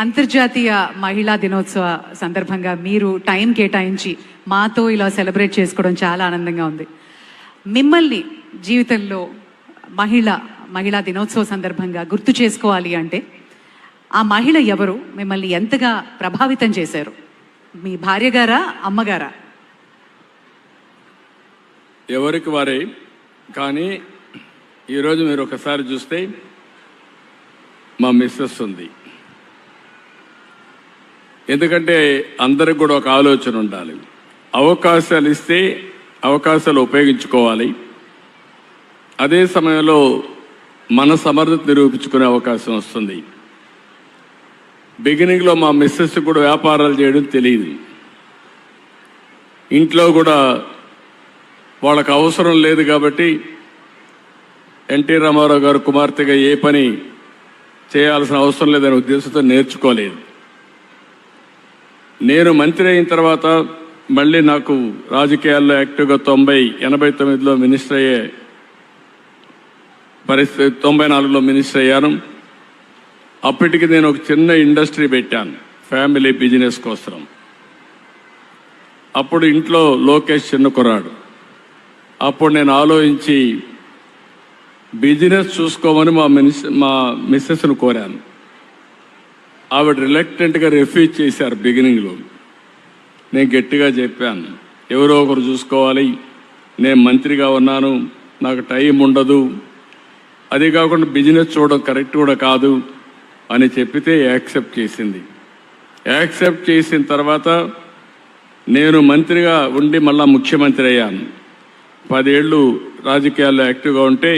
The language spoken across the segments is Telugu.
అంతర్జాతీయ మహిళా దినోత్సవ సందర్భంగా మీరు టైం కేటాయించి మాతో ఇలా సెలబ్రేట్ చేసుకోవడం చాలా ఆనందంగా ఉంది. మిమ్మల్ని జీవితంలో మహిళా దినోత్సవ సందర్భంగా గుర్తు చేసుకోవాలి అంటే ఆ మహిళ ఎవరు, మిమ్మల్ని ఎంతగా ప్రభావితం చేశారు? మీ భార్య గారా, అమ్మగారా? ఎవరికి వారే. కానీ ఈరోజు మీరు ఒకసారి చూస్తే మా మిస్సెస్ ఉంది. ఎందుకంటే అందరికి కూడా ఒక ఆలోచన ఉండాలి. అవకాశాలు ఇస్తే అవకాశాలు ఉపయోగించుకోవాలి. అదే సమయంలో మన సమర్థత నిరూపించుకునే అవకాశం వస్తుంది. బిగినింగ్లో మా మిస్సెస్ కూడా వ్యాపారాలు చేయడం తెలియదు. ఇంట్లో కూడా వాళ్ళకు అవసరం లేదు కాబట్టి ఎన్టీ రామారావు గారు కుమార్తెగా ఏ పని చేయాల్సిన అవసరం లేదనే ఉద్దేశంతో నేర్చుకోలేదు. నేను మంత్రి అయిన తర్వాత మళ్ళీ నాకు రాజకీయాల్లో యాక్టివ్గా 89లో మినిస్టర్ అయ్యే పరిస్థితి, 94లో మినిస్టర్ అయ్యాను. అప్పటికి నేను ఒక చిన్న ఇండస్ట్రీ పెట్టాను ఫ్యామిలీ బిజినెస్ కోసం. అప్పుడు ఇంట్లో లోకేష్ చిన్న కుర్రాడు. అప్పుడు నేను ఆలోచించి బిజినెస్ చూసుకోమని మా మిస్సెస్ను కోరాను. ఆవిడ రిలక్టెంట్గా రిఫ్యూజ్ చేశారు. బిగినింగ్లో నేను గట్టిగా చెప్పాను, ఎవరో ఒకరు చూసుకోవాలి, నేను మంత్రిగా ఉన్నాను, నాకు టైం ఉండదు, అది కాకుండా బిజినెస్ చూడడం కరెక్ట్ కూడా కాదు అని చెప్పితే యాక్సెప్ట్ చేసింది. యాక్సెప్ట్ చేసిన తర్వాత నేను మంత్రిగా ఉండి మళ్ళా ముఖ్యమంత్రి అయ్యాను. 10 ఏళ్ళు రాజకీయాల్లో యాక్టివ్గా ఉంటే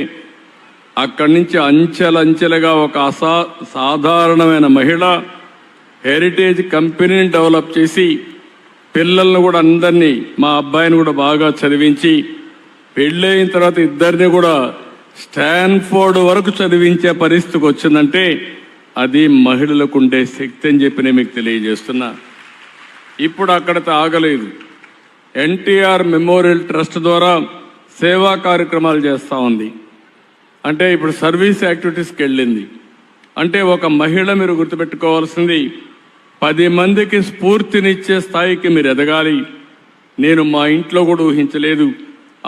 అక్కడి నుంచి అంచెలంచెలుగా ఒక సాధారణమైన మహిళ హెరిటేజ్ కంపెనీని డెవలప్ చేసి పిల్లలను కూడా అందరినీ, మా అబ్బాయిని కూడా బాగా చదివించి పెళ్ళైన తర్వాత ఇద్దరిని కూడా స్టాన్ఫోర్డ్ వరకు చదివించే పరిస్థితికి వచ్చిందంటే అది మహిళలకు ఉండే శక్తి అని చెప్పి నేను మీకు తెలియజేస్తున్నా. ఇప్పుడు అక్కడితో ఆగలేదు. ఎన్టీఆర్ మెమోరియల్ ట్రస్ట్ ద్వారా సేవా కార్యక్రమాలు చేస్తూ ఉంది. అంటే ఇప్పుడు సర్వీస్ యాక్టివిటీస్కి వెళ్ళింది. అంటే ఒక మహిళ మీరు గుర్తుపెట్టుకోవాల్సింది 10 మందికి స్ఫూర్తినిచ్చే స్థాయికి మీరు ఎదగాలి. నేను మా ఇంట్లో కూడా ఊహించలేదు.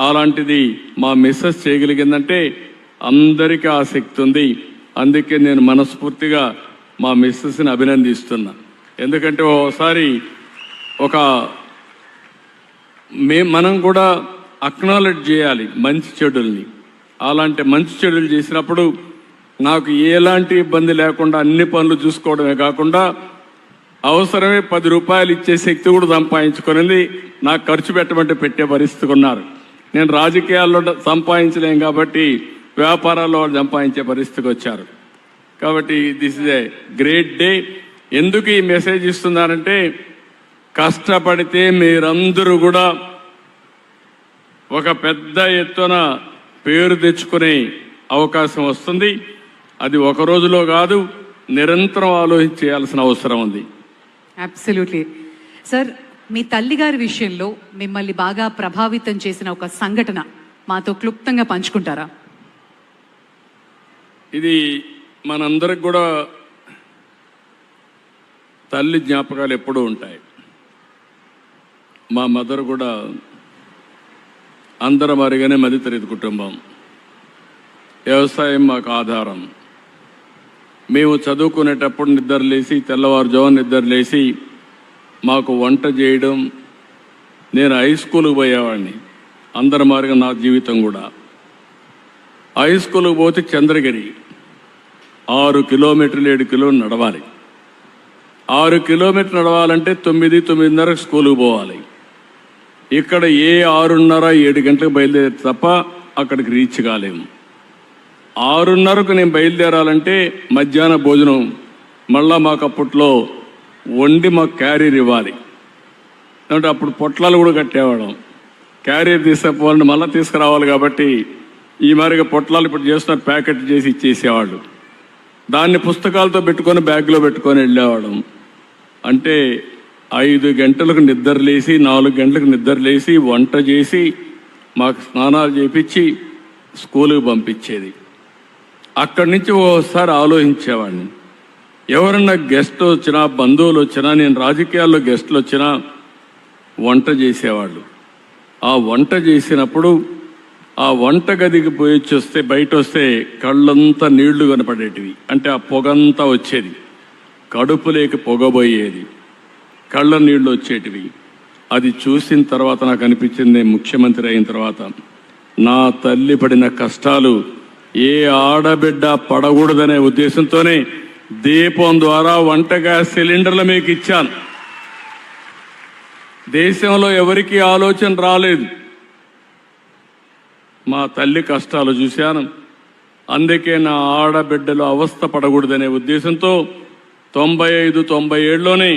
అలాంటిది మా మిస్సెస్ చేయగలిగిందంటే అందరికీ ఆ శక్తి ఉంది. అందుకే నేను మనస్ఫూర్తిగా మా మిస్సెస్ని అభినందిస్తున్నా. ఎందుకంటే ఓసారి మనం కూడా అక్నాలెడ్జ్ చేయాలి మంచి చెడుల్ని. అలాంటి మంచి చెడులు చేసినప్పుడు నాకు ఎలాంటి ఇబ్బంది లేకుండా అన్ని పనులు చూసుకోవడమే కాకుండా అవసరమే 10 రూపాయలు ఇచ్చే శక్తి కూడా సంపాదించుకునేది. నాకు ఖర్చు పెట్టమంటే పెట్టే పరిస్థితికి ఉన్నారు. నేను రాజకీయాల్లో సంపాదించలేం కాబట్టి వ్యాపారాల్లో వాళ్ళు సంపాదించే పరిస్థితికి వచ్చారు. కాబట్టి this is a great day. ఎందుకు ఈ మెసేజ్ ఇస్తున్నారంటే కష్టపడితే మీరందరూ కూడా ఒక పెద్ద ఎత్తున పేరు తెచ్చుకునే అవకాశం వస్తుంది. అది ఒక రోజులో కాదు, నిరంతరం ఆలోచించి చేయాల్సిన అవసరం ఉంది. Absolutely sir. మీ తల్లిగారి విషయంలో మిమ్మల్ని బాగా ప్రభావితం చేసిన ఒక సంఘటన మాతో క్లుప్తంగా పంచుకుంటారా? ఇది మనందరికి కూడా తల్లి జ్ఞాపకాలు ఎప్పుడూ ఉంటాయి. మా మదర్ కూడా అందరం అరిగానే మధ్యతరగతి కుటుంబం. వ్యవసాయం మాకు ఆధారం. మేము చదువుకునేటప్పుడు నిద్రలేసి తెల్లవారుజామున నిద్రలేసి మాకు వంట చేయడం. నేను హై స్కూల్కి పోయేవాడిని. అందరి మారిగా నా జీవితం కూడా. హై స్కూల్కి పోతే చంద్రగిరి 6 కిలోమీటర్లు 7 కిలోమీటర్లు నడవాలి. 6 కిలోమీటర్లు నడవాలంటే 9-9:30 స్కూల్కి పోవాలి. ఇక్కడ 6:30-7 గంటలకు బయలుదేరి తప్ప అక్కడికి రీచ్ కాలేము. 6:30కు నేను బయలుదేరాలంటే మధ్యాహ్న భోజనం మళ్ళా మాకు అప్పట్లో వండి మాకు క్యారీర్ ఇవ్వాలి. అంటే అప్పుడు పొట్లాలు కూడా కట్టేవాళ్ళం. క్యారియర్ తీసుకుపోవాలని మళ్ళీ తీసుకురావాలి కాబట్టి ఈ మారిగా పొట్లాలు ఇప్పుడు చేస్తున్న ప్యాకెట్ చేసి ఇచ్చేసేవాళ్ళు. దాన్ని పుస్తకాలతో పెట్టుకొని బ్యాగ్లో పెట్టుకొని వెళ్ళేవాళ్ళం. అంటే 5 గంటలకు నిద్రలేసి 4 గంటలకు నిద్రలేసి వంట చేసి మాకు స్నానాలు చేపించి స్కూలుకి పంపించేది. అక్కడి నుంచి ఓసారి ఆలోచించేవాడిని, ఎవరన్నా గెస్ట్ వచ్చినా, బంధువులు వచ్చినా, నేను రాజకీయాల్లో గెస్టులు వచ్చినా వంట చేసేవాళ్ళు. ఆ వంట చేసినప్పుడు ఆ వంట గదికి పోయి వస్తే బయట వస్తే కళ్ళంతా నీళ్లు కనపడేటివి. అంటే ఆ పొగంతా వచ్చేది, కడుపులోకి పొగబోయేది, కళ్ళ నీళ్లు వచ్చేటివి. అది చూసిన తర్వాత నాకు అనిపించింది, నేను ముఖ్యమంత్రి అయిన తర్వాత నా తల్లి పడిన కష్టాలు ఏ ఆడబిడ్డ పడకూడదనే ఉద్దేశంతోనే దీపం ద్వారా వంట గ్యాస్ సిలిండర్లు మీకు ఇచ్చాను. దేశంలో ఎవరికీ ఆలోచన రాలేదు. మా తల్లి కష్టాలు చూశాను. అందుకే నా ఆడబిడ్డలు అవస్థ పడకూడదనే ఉద్దేశంతో 95-97లోనే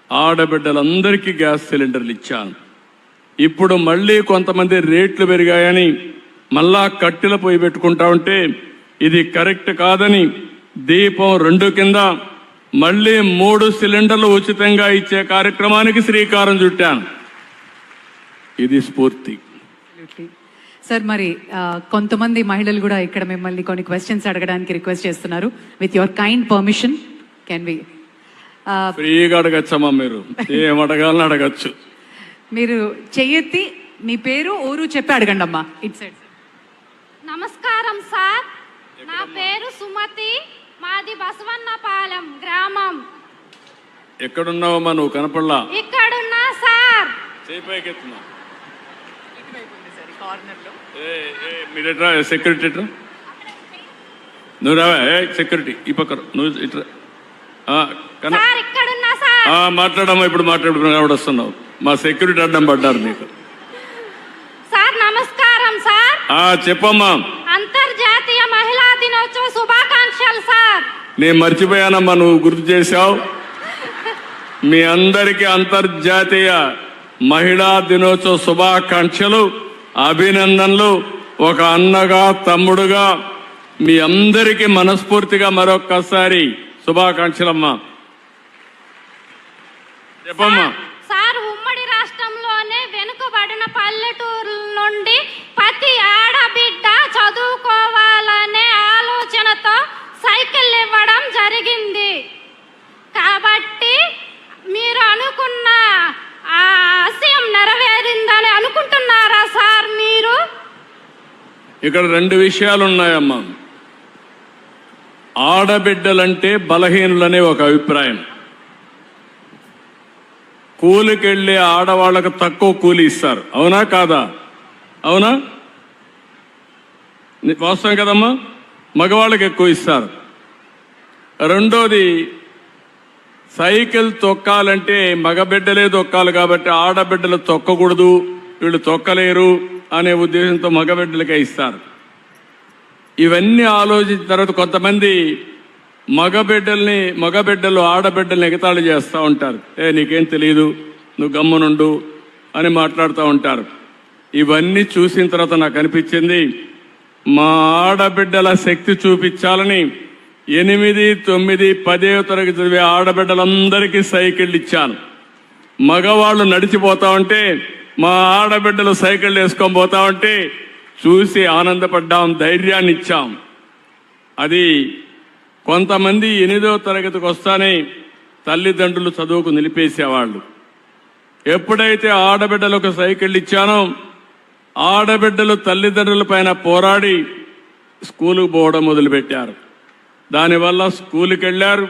ఆడబిడ్డలందరికీ గ్యాస్ సిలిండర్లు ఇచ్చాను. ఇప్పుడు మళ్ళీ కొంతమంది రేట్లు పెరిగాయని మళ్ళా కట్టెల పొయ్యి పెట్టుకుంటా ఉంటే ఇది కరెక్ట్ కాదని దీపం 2 కింద మళ్ళీ 3 సిలిండర్లు ఉచితంగా ఇచ్చే కార్యక్రమానికి శ్రీకారం చుట్టాను. ఇది స్ఫూర్తి. సార్, మరి కొంతమంది మహిళలు కూడా ఇక్కడ మిమ్మల్ని కొన్ని క్వశ్చన్స్ అడగడానికి రిక్వెస్ట్ చేస్తున్నారు. With your kind permission can we? ఫ్రీగా అడగచ్చమ్మా, మీరు ఏం అడగాలని అడగచ్చు. మీరు చెయ్యెత్తి మీ పేరు ఊరు చెప్పి అడగండి అమ్మా. It side. నమస్కారం సార్, నా పేరు సుమతి, మాది బసవన్నపాలెం గ్రామం. ఎక్కడున్నావమ్మా నువ్వు? కనపడలా. ఇక్కడున్నా సార్. చేయిపైకెత్తున్నా. మీరెట్రా సెక్యూరిటీ ఎట్రా? నువ్వు రావా? సెక్యూరిటీ ఈ పక్క నువ్వు ఇట్రా. సార్ ఇక్కడున్నా సార్. మాట్లాడమ్మా, ఇప్పుడు మాట్లాడుకుని వస్తున్నావు. మా సెక్యూరిటీ అడ్డం పడ్డారు నీకు. సార్ నమస్కారం సార్. చెప్పమ్మా. అంతర్జాతీయ మహిళా దినోత్సవ శుభాకాంక్షలు సార్. నేను మర్చిపోయానమ్మా, నువ్వు గుర్తు చేశావు. మీ అందరికీ అంతర్జాతీయ మహిళా దినోత్సవ శుభాకాంక్షలు, అభినందనలు. ఒక అన్నగా, తమ్ముడుగా మీ అందరికీ మనస్ఫూర్తిగా మరొక్కసారి శుభాకాంక్షలమ్మా. చెప్పమ్మా. సార్, ఉమ్మడి రాష్ట్రంలోనే వెనుకబడిన పల్లెటూరు నుండి ప్రతి ఆడబిడ్డ చదువుకోవాలనే ఆలోచనతో సైకిల్ ఇవ్వడం జరిగింది. కాబట్టి మీరు అనుకున్న ఆ ఆశయం నెరవేరిందని అనుకుంటున్నారా సార్ మీరు? ఇక్కడ 2 విషయాలు ఉన్నాయమ్మా. ఆడబిడ్డలంటే బలహీనులనే ఒక అభిప్రాయం. కూలికెళ్ళే ఆడవాళ్ళకు తక్కువ కూలి ఇస్తారు, అవునా కాదా? అవునా? వాస్తవం కదమ్మా. మగవాళ్ళకి ఎక్కువ ఇస్తారు. రెండోది, సైకిల్ తొక్కాలంటే మగబిడ్డలే తొక్కాలి కాబట్టి ఆడబిడ్డలు తొక్కకూడదు, వీళ్ళు తొక్కలేరు అనే ఉద్దేశంతో మగబిడ్డలకే ఇస్తారు. ఇవన్నీ ఆలోచించిన తర్వాత కొంతమంది మగబిడ్డలు ఆడబిడ్డల్ని ఎగతాళి చేస్తూ ఉంటారు. నీకేం తెలియదు, నువ్వు గమ్మునుండు అని మాట్లాడుతూ ఉంటారు. ఇవన్నీ చూసిన తర్వాత నాకు అనిపించింది, మా ఆడబిడ్డల శక్తి చూపించాలని 8, 9, 10వ తరగతి చదివే ఆడబిడ్డలందరికీ సైకిళ్ళు ఇచ్చాను. మగవాళ్ళు నడిచిపోతా ఉంటే మా ఆడబిడ్డలు సైకిళ్ళు వేసుకొని పోతా ఉంటే చూసి ఆనందపడ్డాం, ధైర్యాన్ని ఇచ్చాం. అది కొంతమంది 8వ తరగతికి వస్తానే తల్లిదండ్రులు చదువుకు నిలిపేసేవాళ్ళు. ఎప్పుడైతే ఆడబిడ్డలకు సైకిళ్ళు ఇచ్చానో ఆడబిడ్డలు తల్లిదండ్రుల పైన పోరాడి స్కూలుకు పోవడం మొదలుపెట్టారు. దానివల్ల స్కూలుకి వెళ్ళారు,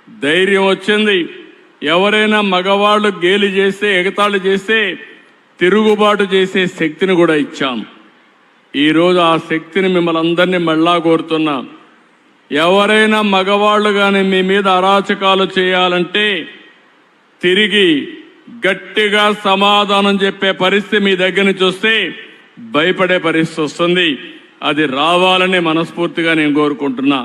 ధైర్యం వచ్చింది. ఎవరైనా మగవాళ్ళు గేలి చేస్తే, ఎగతాళి చేస్తే తిరుగుబాటు చేసే శక్తిని కూడా ఇచ్చాం. ఈరోజు ఆ శక్తిని మిమ్మల్ని అందరినీ మళ్ళా కోరుతున్నాం. ఎవరైనా మగవాళ్ళు కానీ మీ మీద అరాచకాలు చేయాలంటే తిరిగి గట్టిగా సమాధానం చెప్పే పరిస్థితి మీ దగ్గర నుంచి వస్తే భయపడే పరిస్థితి వస్తుంది. అది రావాలని మనస్ఫూర్తిగా నేను కోరుకుంటున్నా.